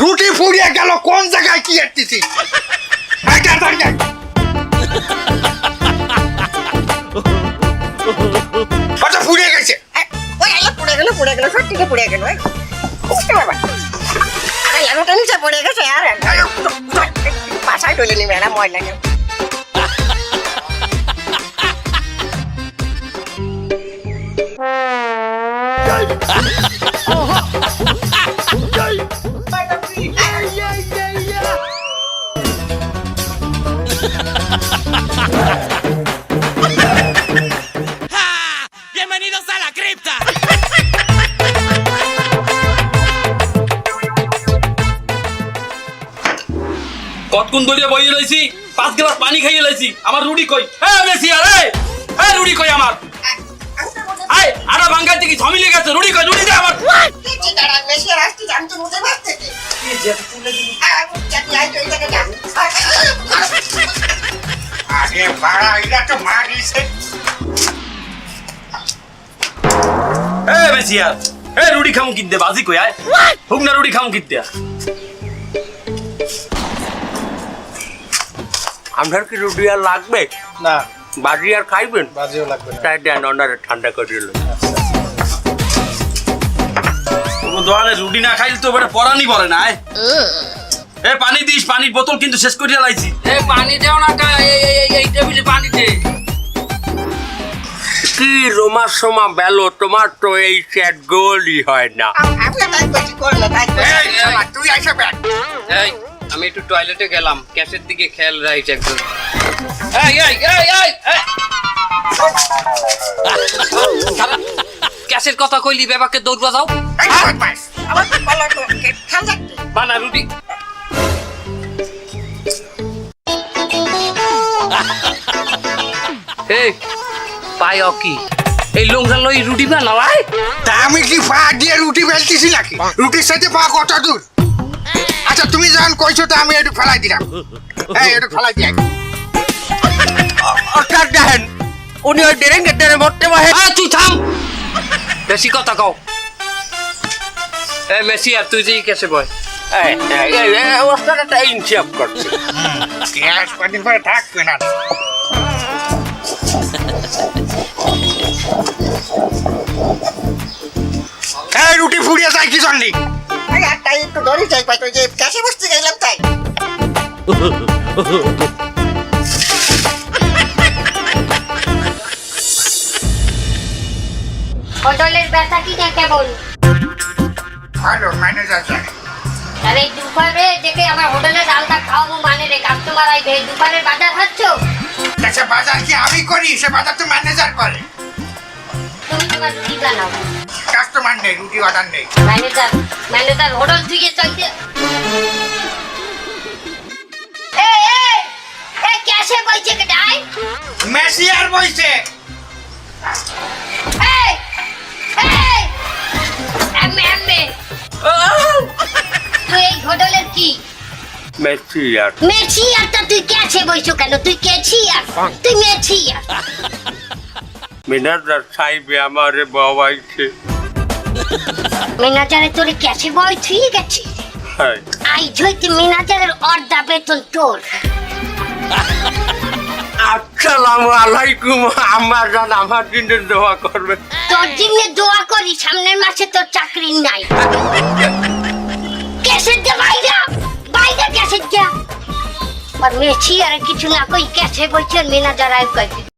রুটি ফুরিয়ে গেল কোন জায়গায় কি এসেছি ফুরিয়ে গেছে পুড়ে গেল সত্যি পুড়ে গেল এমনটা নিচে পড়ে গেছে আর বাসায় তুলে নিবে না ময়লা কেউ Bienvenidos a la cripta. কতক্ষণ ধরে বইয়ে লাইছি 5 গ্লাস পানি খাইয়ে লাইছি আমার রুটি কই মেসিয়া এই রুটি কই আমার আই আড়া ভাঙাইতে কি ঝমিলে গেছে রুটি কই রুটি দে আমার কি দাঁড়া মেশিয়া রাস্তি জান তো মুতে বাসতে কি যে তুলে দিবি চাটি আই তো এটাকে যা আরে বাড়া এটা তো মারিছে মেসিয়া রুটি খামু কিনতে বাজি কই আয় হুক না রুটি খামু কিনতে আপনার কি রুটি আর লাগবে না বাজি আর খাইবেন বাজিও লাগবে না তাই দেন অনারে ঠান্ডা করে দিল কোনো দোকানে রুটি না খাইলে তো বেটা পরানি পড়ে না পানি দিস পানির বোতল কিন্তু শেষ করিয়া লাইছি পানি দেও না এই টেবিলে পানি দে কি রোমা সোমা বেলো তোমার তো এই সেট গোলই হয় না আপনি তাই কইছি করলে তাই তুই আইসা ব্যাগ এই আমি একটু টয়লেটে গেলাম ক্যাশের দিকে খেয়াল রাখিস একদম ক্যাশের কথা কইলি বেবাকে দৌড়বা যাও আমার বলা তো খান যাচ্ছে বানা রুটি এই পায় কি এই লোংরা লই রুটি বানাওয়াই তা আমি কি পা দিয়ে রুটি বেলতেছি নাকি রুটির সাথে পা কত দূর আচ্ছা তুমি যখন কইছো তো আমি একটু ফেলাই দিলাম একটু ফেলাই দিয়ে অর্থাৎ দেখেন উনি ওই ডেরেঙ্গে ডেরে মরতে পারে তুই থাম বেশি কথা কও মেসি আর তুই যেই কেসে বয় ওস্তাদ একটা ইনসাফ করছে গ্যাস কদিন পরে থাকবে না রুটি ফুরিয়ে যায় কি জন্যে তাই একটু ধরে যাই পাই যে কাছে বসতে গেলাম তাই হোটেলের ব্যথা কি না কেমন ভালো ম্যানেজার আরে দুপুরে দেখে আমার হোটেলে ডালটা খাওয়াবো মানে রে কাস্টমার আইবে দুপুরের বাজার খাচ্ছ আচ্ছা বাজার কি আমি করি সে বাজার তো ম্যানেজার করে তুমি তোমার রুটি বানাও কাস্টমার নেই রুটি অর্ডার নেই ম্যানেজার হোটেল থেকে চাইতে এ ক্যাশে বইছে কে ডাই মেসিয়ার বইছে এই এমএ তুই এই হোটেলের কি মেসি আর মেছিয়ারটা তুই ক্যাশে বইছো কেন তুই ক্যাশিয়ার তুই মেছিয়ার ম্যানেজার সাহেব আমারে বাবাইছে ম্যানেজারে তোরে ক্যাশে বই ঠিক আছে আই জয়তে ম্যানেজারের অর্ধা বেতন তোর আসসালামু আলাইকুম আমার জান আমার জন্য দোয়া করবে তোর জন্য দোয়া করি সামনের মাসে তোর চাকরি নাই ক্যাশে দে বাইরে ক্যাশে দে আর মেছি আর কিছু না কই ক্যাশে বইছে ম্যানেজার আই কই